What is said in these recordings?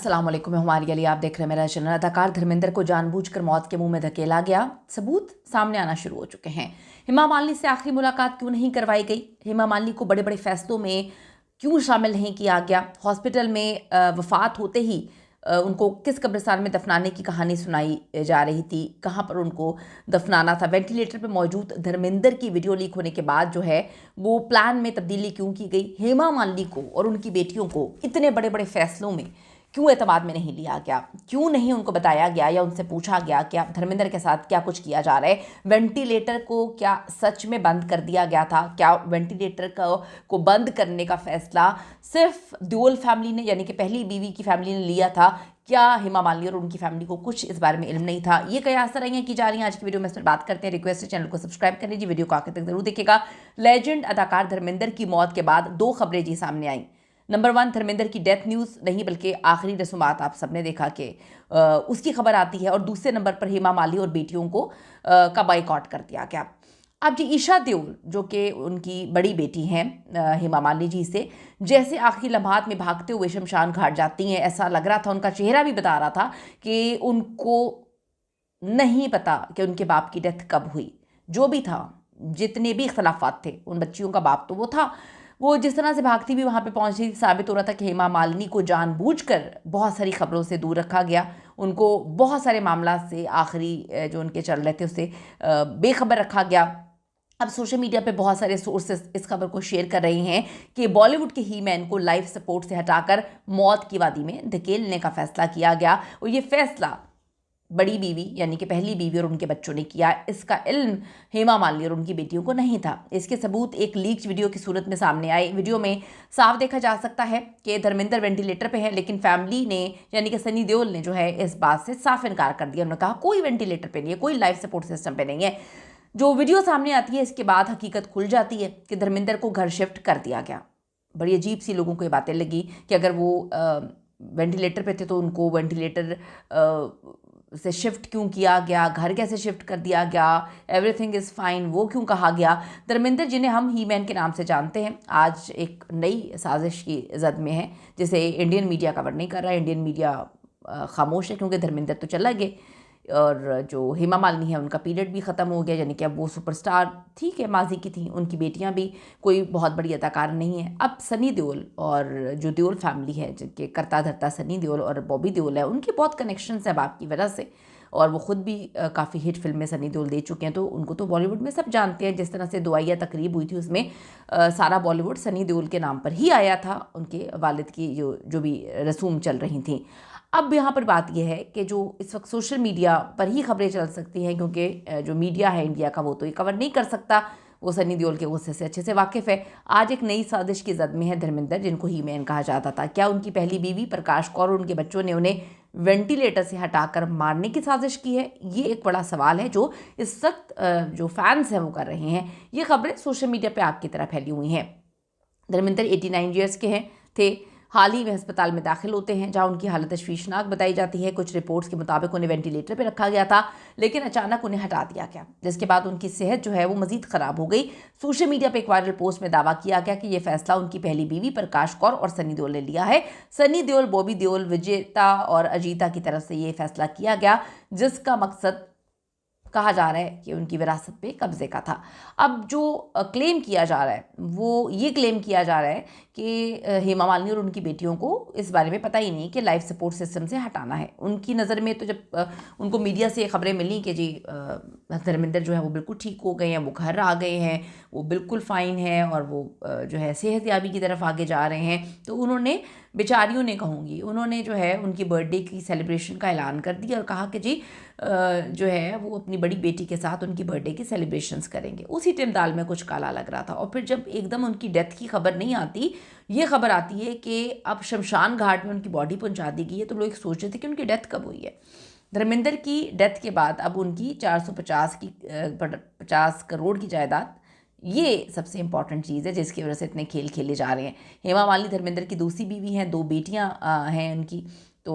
अस्सलाम वालेकुम, मैं हमारी अली, आप देख रहे हैं मेरा चैनल। अदाकार धर्मेंद्र को जानबूझकर मौत के मुंह में धकेला गया, सबूत सामने आना शुरू हो चुके हैं। हेमा मालिनी से आखिरी मुलाकात क्यों नहीं करवाई गई? हेमा मालिनी को बड़े बड़े फैसलों में क्यों शामिल नहीं किया गया? हॉस्पिटल में वफात होते ही उनको किस कब्रिस्तान में दफनाने की कहानी सुनाई जा रही थी, कहाँ पर उनको दफनाना था? वेंटिलेटर पर मौजूद धर्मेंद्र की वीडियो लीक होने के बाद जो है वो प्लान में तब्दीली क्यों की गई? हेमा मालिनी को और उनकी बेटियों को इतने बड़े बड़े फैसलों में क्यों एतमाद में नहीं लिया गया? क्यों नहीं उनको बताया गया या उनसे पूछा गया कि धर्मेंद्र के साथ क्या कुछ किया जा रहा है? वेंटिलेटर को क्या सच में बंद कर दिया गया था? क्या वेंटिलेटर को बंद करने का फैसला सिर्फ देओल फैमिली ने, यानी कि पहली बीवी की फैमिली ने लिया था? क्या हेमा मालिनी और उनकी फैमिली को कुछ इस बारे में इल्म नहीं था? ये कयास रही की जा रही हैं। आज की वीडियो में इस पर बात करते हैं। रिक्वेस्ट है चैनल को सब्सक्राइब कर लीजिए, वीडियो को आखिर तक जरूर देखिएगा। लेजेंड अदाकार धर्मेंद्र की मौत के बाद दो खबरें जी सामने आई। नंबर 1, धर्मेंद्र की डेथ न्यूज़ नहीं बल्कि आखिरी रसूमात आप सबने देखा कि उसकी खबर आती है। और दूसरे नंबर पर हेमा मालिनी और बेटियों को का बाइकआउट कर दिया गया। अब जी ईशा देओल जो कि उनकी बड़ी बेटी हैं हेमा मालिनी जी से, जैसे आखिरी लम्हात में भागते हुए शमशान घाट जाती हैं, ऐसा लग रहा था, उनका चेहरा भी बता रहा था कि उनको नहीं पता कि उनके बाप की डेथ कब हुई। जो भी था, जितने भी इख्तलाफात थे, उन बच्चियों का बाप तो वो था। वो जिस तरह से भागती भी वहाँ पे पहुँची, साबित हो रहा था कि हेमा मालिनी को जानबूझकर बहुत सारी खबरों से दूर रखा गया। उनको बहुत सारे मामला से, आखिरी जो उनके चल रहे थे उससे बेखबर रखा गया। अब सोशल मीडिया पे बहुत सारे सोर्सेस इस खबर को शेयर कर रहे हैं कि बॉलीवुड के ही मैन को लाइफ सपोर्ट से हटाकर मौत की वादी में धकेलने का फैसला किया गया। और ये फैसला बड़ी बीवी यानी कि पहली बीवी और उनके बच्चों ने किया। इसका इल्म हेमा मालिनी और उनकी बेटियों को नहीं था। इसके सबूत एक लीक्ड वीडियो की सूरत में सामने आए। वीडियो में साफ देखा जा सकता है कि धर्मेंद्र वेंटिलेटर पे है, लेकिन फैमिली ने यानी कि सनी देओल ने जो है इस बात से साफ इनकार कर दिया। उन्होंने कहा कोई वेंटिलेटर पे नहीं है, कोई लाइफ सपोर्ट सिस्टम पे नहीं है। जो वीडियो सामने आती है इसके बाद हकीकत खुल जाती है कि धर्मेंद्र को घर शिफ्ट कर दिया गया। बड़ी अजीब सी लोगों को ये बातें लगी कि अगर वो वेंटिलेटर पे थे तो उनको वेंटिलेटर से शिफ्ट क्यों किया गया, घर कैसे शिफ्ट कर दिया गया, एवरीथिंग इज़ फाइन वो क्यों कहा गया? धर्मेंद्र जिन्हें हम ही मैन के नाम से जानते हैं, आज एक नई साजिश की जद में है जिसे इंडियन मीडिया कवर नहीं कर रहा है। इंडियन मीडिया खामोश है क्योंकि धर्मेंद्र तो चला गए और जो हेमा मालिनी है उनका पीरियड भी ख़त्म हो गया, यानी कि अब वो सुपरस्टार ठीक है माजी की थी। उनकी बेटियां भी कोई बहुत बड़ी अदाकार नहीं है। अब सनी देओल और जो देओल फैमिली है, जिनके करता धरता सनी देओल और बॉबी देओल है, उनके बहुत कनेक्शंस है बाप की वजह से, और वो ख़ुद भी काफ़ी हिट फिल्में सनी देओल दे चुके हैं, तो उनको तो बॉलीवुड में सब जानते हैं। जिस तरह से दुआइया तकरीब हुई थी उसमें सारा बॉलीवुड सनी देओल के नाम पर ही आया था, उनके वालिद की जो भी रसूम चल रही थी। अब यहाँ पर बात यह है कि जो इस वक्त सोशल मीडिया पर ही खबरें चल सकती हैं, क्योंकि जो मीडिया है इंडिया का वो तो ये कवर नहीं कर सकता, वो सनी देओल के गुस्से से अच्छे से वाकिफ़ है। आज एक नई साजिश की जद में है धर्मेंद्र, जिनको ही मैन कहा जाता था। क्या उनकी पहली बीवी प्रकाश कौर और उनके बच्चों ने उन्हें वेंटिलेटर से हटाकर मारने की साजिश की है? ये एक बड़ा सवाल है जो इस वक्त जो फैंस हैं वो कर रहे हैं। ये खबरें सोशल मीडिया पर आग की तरह फैली हुई हैं। धर्मेंद्र 89 ईयर्स के थे। हाल ही में अस्पताल में दाखिल होते हैं जहां उनकी हालत तशवीशनाक बताई जाती है। कुछ रिपोर्ट्स के मुताबिक उन्हें वेंटिलेटर पर रखा गया था, लेकिन अचानक उन्हें हटा दिया गया, जिसके बाद उनकी सेहत जो है वो मजीद ख़राब हो गई। सोशल मीडिया पर एक वायरल पोस्ट में दावा किया गया कि यह फैसला उनकी पहली बीवी प्रकाश कौर और सनी देओल ने लिया है। सनी देओल, बॉबी देओल, विजेता और अजीता की तरफ से ये फैसला किया गया, जिसका मकसद कहा जा रहा है कि उनकी विरासत पे कब्जे का था। अब जो क्लेम किया जा रहा है वो ये क्लेम किया जा रहा है कि हेमा मालिनी और उनकी बेटियों को इस बारे में पता ही नहीं कि लाइफ सपोर्ट सिस्टम से हटाना है। उनकी नज़र में तो जब उनको मीडिया से खबरें मिली कि जी धर्मेंद्र जो है वो बिल्कुल ठीक हो गए हैं, वो घर आ गए हैं, वो बिल्कुल फ़ाइन है और वो जो है सेहतयाबी की तरफ आगे जा रहे हैं, तो उन्होंने बेचारियों ने कहूँगी उन्होंने जो है उनकी बर्थडे की सेलिब्रेशन का ऐलान कर दिया और कहा कि जी जो है वो अपनी बड़ी बेटी के साथ उनकी बर्थडे की सेलिब्रेशंस करेंगे। उसी टाइम दाल में कुछ काला लग रहा था। और फिर जब एकदम उनकी डेथ की खबर नहीं आती, ये खबर आती है कि अब शमशान घाट में उनकी बॉडी पहुंचा दी गई है, तो लोग सोच रहे थे कि उनकी डेथ कब हुई है। धर्मेंद्र की डेथ के बाद अब उनकी 50 करोड़ की जायदाद, ये सबसे इंपॉर्टेंट चीज़ है जिसकी वजह से इतने खेल खेले जा रहे हैं। हेमा मालिनी धर्मेंद्र की दूसरी बीवी हैं, दो बेटियां हैं उनकी, तो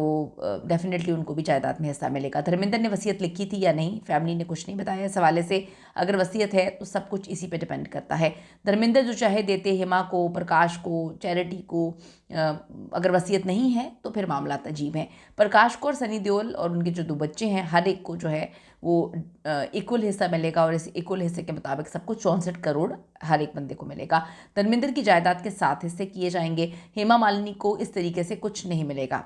डेफिनेटली उनको भी जायदाद में हिस्सा मिलेगा। धर्मेंद्र ने वसीयत लिखी थी या नहीं, फैमिली ने कुछ नहीं बताया इस हवाले से। अगर वसीयत है तो सब कुछ इसी पे डिपेंड करता है। धर्मेंद्र जो चाहे देते, हेमा को, प्रकाश को, चैरिटी को। अगर वसीयत नहीं है तो फिर मामला अजीब है। प्रकाश को और सनी देओल और उनके जो 2 बच्चे हैं, हर एक को जो है वो इक्वल हिस्सा मिलेगा और इस इक्वल हिस्से के मुताबिक सबको 64 करोड़ हर एक बंदे को मिलेगा। धर्मेंद्र की जायदाद के 7 हिस्से किए जाएंगे। हेमा मालिनी को इस तरीके से कुछ नहीं मिलेगा।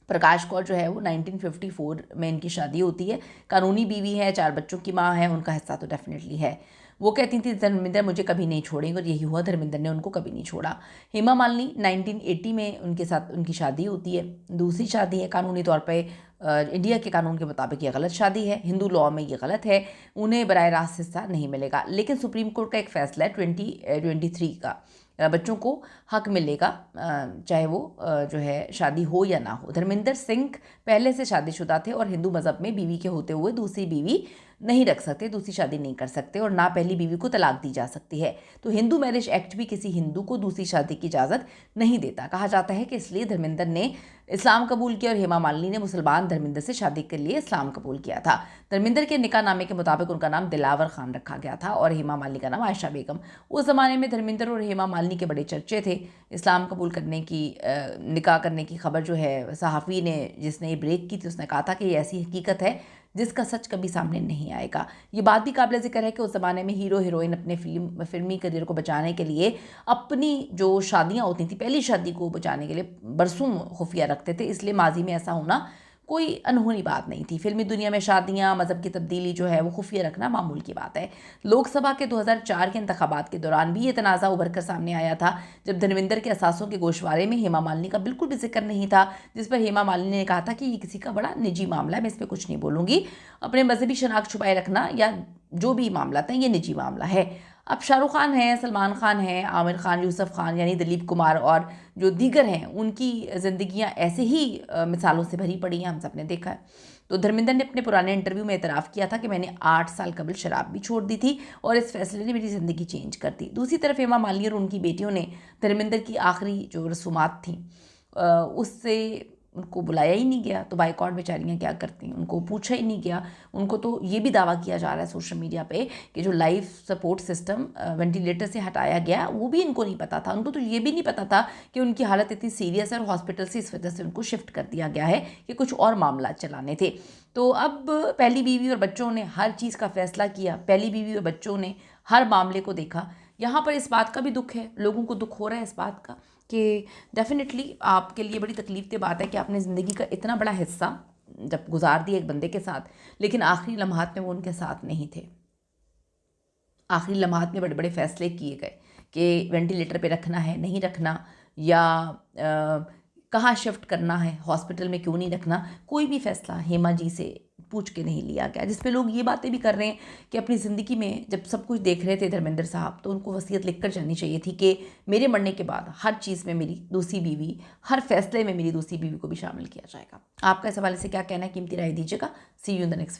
प्रकाश कौर जो है वो 1954 में इनकी शादी होती है, कानूनी बीवी है, 4 बच्चों की माँ है, उनका हिस्सा तो डेफिनेटली है। वो कहती थी धर्मेंद्र मुझे कभी नहीं छोड़ेंगे, और यही हुआ, धर्मेंद्र ने उनको कभी नहीं छोड़ा। हेमा मालिनी 1980 में उनके साथ उनकी शादी होती है, दूसरी शादी है। कानूनी तौर पे इंडिया के कानून के मुताबिक ये गलत शादी है, हिंदू लॉ में ये गलत है, उन्हें बराह रास्त हिस्सा नहीं मिलेगा। लेकिन सुप्रीम कोर्ट का एक फैसला है 2023 का, बच्चों को हक मिलेगा चाहे वो जो है शादी हो या ना हो। धर्मेंद्र सिंह पहले से शादीशुदा थे और हिंदू मज़हब में बीवी के होते हुए दूसरी बीवी नहीं रख सकते, दूसरी शादी नहीं कर सकते, और ना पहली बीवी को तलाक दी जा सकती है। तो हिंदू मैरिज एक्ट भी किसी हिंदू को दूसरी शादी की इजाज़त नहीं देता। कहा जाता है कि इसलिए धर्मेंद्र ने इस्लाम कबूल किया और हेमा मालिनी ने मुसलमान धर्मेंद्र से शादी के लिए इस्लाम कबूल किया था। धर्मेंद्र के निकाह नामे के मुताबिक उनका नाम दिलावर खान रखा गया था और हेमा मालिनी का नाम आयशा बेगम। उस ज़माने में धर्मेंद्र और हेमा मालिनी के बड़े चर्चे थे। इस्लाम कबूल करने की, निकाह करने की खबर जो है, सहाफ़ी ने जिसने ये ब्रेक की थी उसने कहा था कि ये ऐसी हकीकत है जिसका सच कभी सामने नहीं आएगा। ये बात भी काबिल ज़िक्र है कि उस ज़माने में हीरो हीरोइन अपने फिल्मी करियर को बचाने के लिए अपनी जो शादियाँ होती थी, पहली शादी को बचाने के लिए बरसों खुफिया रखते थे, इसलिए माजी में ऐसा होना कोई अनहोनी बात नहीं थी। फिल्मी दुनिया में शादियाँ, मज़हब की तब्दीली जो है वो खुफिया रखना मामूल की बात है। लोकसभा के 2004 के इंतखाबात के दौरान भी ये तनाज़ा उभर कर सामने आया था, जब धर्मेंद्र के असासों के गोशवारे में हेमा मालिनी का बिल्कुल भी जिक्र नहीं था, जिस पर हेमा मालिनी ने कहा था कि ये किसी का बड़ा निजी मामला है, मैं इस पर कुछ नहीं बोलूँगी, अपने मजहबी शनाख्त छुपाए रखना या जो भी मामला था ये निजी मामला है। अब शाहरुख खान हैं, सलमान खान हैं, आमिर खान, यूसुफ खान यानी दिलीप कुमार और जो दीगर हैं, उनकी ज़िंदगियां ऐसे ही मिसालों से भरी पड़ी हैं, हम सब ने देखा है। तो धर्मेंद्र ने अपने पुराने इंटरव्यू में इतराफ़ किया था कि मैंने 8 साल कबल शराब भी छोड़ दी थी और इस फैसले ने मेरी ज़िंदगी चेंज कर दी। दूसरी तरफ हेमा मालिनी और उनकी बेटियों ने धर्मेंद्र की आखिरी जो रसूमात थी उससे उनको बुलाया ही नहीं गया, तो बाइकॉट बेचारियाँ क्या करती हैं, उनको पूछा ही नहीं गया। उनको तो ये भी दावा किया जा रहा है सोशल मीडिया पे कि जो लाइफ सपोर्ट सिस्टम वेंटिलेटर से हटाया गया वो भी इनको नहीं पता था। उनको तो ये भी नहीं पता था कि उनकी हालत इतनी सीरियस है और हॉस्पिटल से इस वजह से उनको शिफ्ट कर दिया गया है कि कुछ और मामला चलाने थे। तो अब पहली बीवी और बच्चों ने हर चीज़ का फैसला किया, पहली बीवी और बच्चों ने हर मामले को देखा। यहाँ पर इस बात का भी दुख है, लोगों को दुख हो रहा है इस बात का कि डेफिनेटली आपके लिए बड़ी तकलीफ की बात है कि आपने ज़िंदगी का इतना बड़ा हिस्सा जब गुजार दिया एक बंदे के साथ, लेकिन आखिरी लम्हात में वो उनके साथ नहीं थे। आखिरी लम्हात में बड़े बड़े फैसले किए गए कि वेंटिलेटर पे रखना है, नहीं रखना, या कहाँ शिफ्ट करना है, हॉस्पिटल में क्यों नहीं रखना। कोई भी फैसला हेमा जी से पूछ के नहीं लिया गया, जिस पे लोग ये बातें भी कर रहे हैं कि अपनी ज़िंदगी में जब सब कुछ देख रहे थे धर्मेंद्र साहब, तो उनको वसीयत लिख कर जानी चाहिए थी कि मेरे मरने के बाद हर चीज़ में मेरी दूसरी बीवी, हर फैसले में मेरी दूसरी बीवी को भी शामिल किया जाएगा। आपका इस हवाले से क्या कहना है, कीमती राय दीजिएगा। सी यू इन द नेक्स्ट।